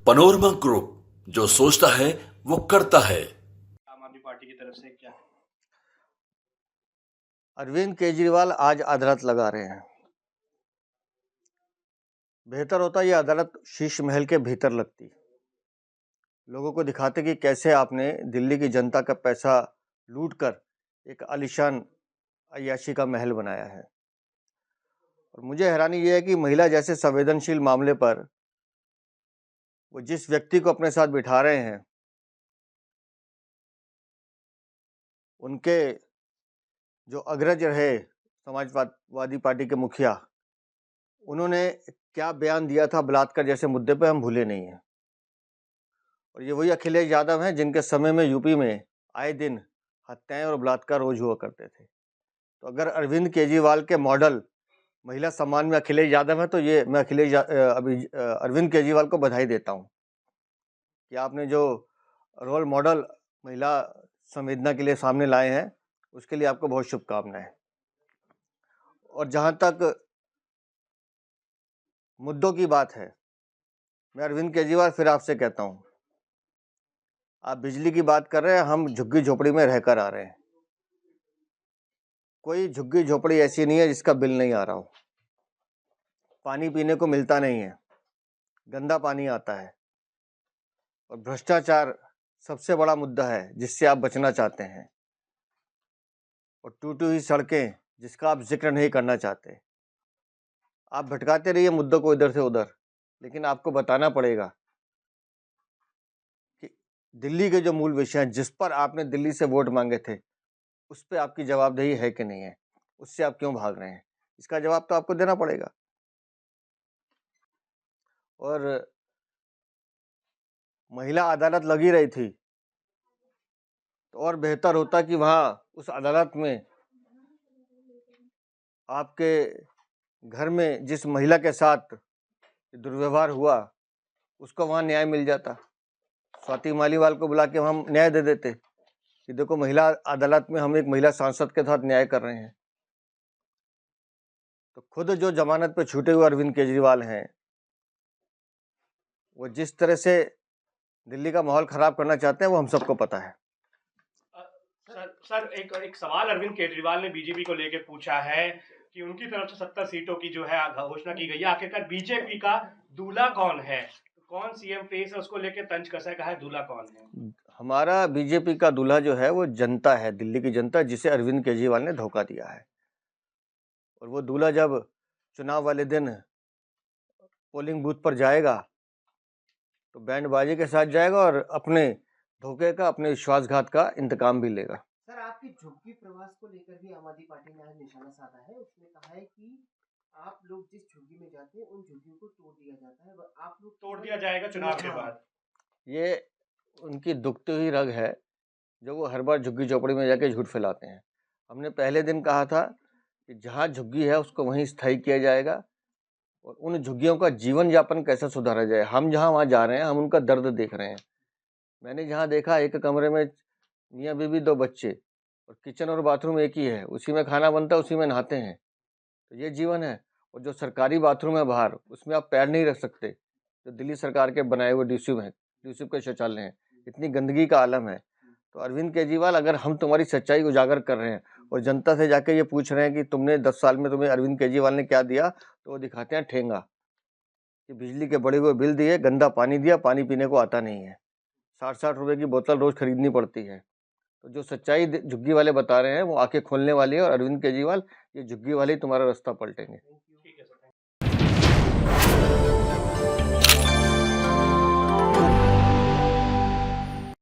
Panorama group, जो सोचता है वो करता है। आम आदमी पार्टी की तरफ से क्या अरविंद केजरीवाल आज अदालत लगा रहे हैं। बेहतर होता ये अदालत शीश महल के भीतर लगती, लोगों को दिखाते कि कैसे आपने दिल्ली की जनता का पैसा लूटकर एक आलीशान अय्याशी का महल बनाया है। और मुझे हैरानी ये है कि महिला जैसे संवेदनशील मामले पर वो जिस व्यक्ति को अपने साथ बिठा रहे हैं, उनके जो अग्रज रहे समाजवादी पार्टी के मुखिया, उन्होंने क्या बयान दिया था बलात्कार जैसे मुद्दे पे, हम भूले नहीं हैं। और ये वही अखिलेश यादव हैं जिनके समय में यूपी में आए दिन हत्याएं और बलात्कार रोज हुआ करते थे। तो अगर अरविंद केजरीवाल के मॉडल महिला सम्मान में अखिलेश यादव है, तो ये मैं अरविंद केजरीवाल को बधाई देता हूँ कि आपने जो रोल मॉडल महिला संवेदना के लिए सामने लाए हैं, उसके लिए आपको बहुत शुभकामनाएं। और जहाँ तक मुद्दों की बात है, मैं अरविंद केजरीवाल फिर आपसे कहता हूँ, आप बिजली की बात कर रहे हैं, हम झुग्गी झोपड़ी में रहकर आ रहे हैं। कोई झुग्गी झोपड़ी ऐसी नहीं है जिसका बिल नहीं आ रहा हो। पानी पीने को मिलता नहीं है, गंदा पानी आता है, और भ्रष्टाचार सबसे बड़ा मुद्दा है जिससे आप बचना चाहते हैं, और टूटी हुई सड़कें जिसका आप जिक्र नहीं करना चाहते। आप भटकाते रहिए मुद्दों को इधर से उधर, लेकिन आपको बताना पड़ेगा कि दिल्ली के जो मूल विषय हैं जिस पर आपने दिल्ली से वोट मांगे थे, उस पर आपकी जवाबदेही है कि नहीं है, उससे आप क्यों भाग रहे हैं, इसका जवाब तो आपको देना पड़ेगा। और महिला अदालत लगी रही थी, तो और बेहतर होता कि वहां उस अदालत में आपके घर में जिस महिला के साथ दुर्व्यवहार हुआ, उसको वहां न्याय मिल जाता। स्वाति मालीवाल को बुला के हम न्याय दे देते कि देखो, महिला अदालत में हम एक महिला सांसद के साथ न्याय कर रहे हैं। तो खुद जो जमानत पे छूटे हुए अरविंद केजरीवाल हैं, वो जिस तरह से दिल्ली का माहौल खराब करना चाहते हैं, वो हम सबको पता है। सर एक सवाल अरविंद केजरीवाल ने बीजेपी को लेकर पूछा है कि उनकी तरफ से 70 सीटों की जो है घोषणा की गई है, आखिरकार बीजेपी का दूल्हा कौन है, कौन सीएम फेस है, उसको लेकर तंज कसा है, कहा है दूल्हा कौन है? हमारा बीजेपी का दूल्हा जो है वो जनता है, दिल्ली की जनता, जिसे अरविंद केजरीवाल ने धोखा दिया है। और वो दूल्हा जब चुनाव वाले दिन पोलिंग बूथ पर जाएगा तो बैंड बाजे के साथ जाएगा और अपने धोखे का, अपने विश्वासघात का इंतकाम भी लेगा। सर, आपकी झुग्गी प्रवास को लेकर भी आम आदमी पार्टी ने आज निशाना साधा है। उसने कहा है कि आप लोग जिस झुग्गी में जाते हैं, उन झुग्गियों को तोड़ दिया जाता है, आप लोग तोड़ दिया जाएगा चुनाव के बाद। ये उनकी दुखती हुई रग है जो वो हर बार झुग्गी झोपड़ी में जाके झूठ फैलाते हैं। हमने पहले दिन कहा था कि जहाँ झुग्गी है उसको वहीं स्थायी किया जाएगा, और उन झुग्गियों का जीवन यापन कैसे सुधारा जाए। हम जहाँ वहाँ जा रहे हैं, हम उनका दर्द देख रहे हैं। मैंने जहाँ देखा, एक कमरे में मियाँ बीवी, 2 बच्चे, और किचन और बाथरूम एक ही है, उसी में खाना बनता है, उसी में नहाते हैं। तो ये जीवन है। और जो सरकारी बाथरूम है बाहर, उसमें आप पैर नहीं रख सकते, जो दिल्ली सरकार के बनाए हुए ड्यूसिव के शौचालय हैं। इतनी गंदगी का आलम है। तो अरविंद केजरीवाल, अगर हम तुम्हारी सच्चाई उजागर कर रहे हैं और जनता से जाके ये पूछ रहे हैं कि तुमने 10 साल में तुम्हें अरविंद केजरीवाल ने क्या दिया, तो वो दिखाते हैं ठेंगा कि बिजली के बड़े हुए बिल दिए, गंदा पानी दिया, पानी पीने को आता नहीं है, 60-60 रुपए की बोतल रोज खरीदनी पड़ती है। तो जो सच्चाई झुग्गी वाले बता रहे हैं वो आंखें खोलने वाली है, और अरविंद केजरीवाल, ये झुग्गी वाले ही तुम्हारा रास्ता पलटेंगे।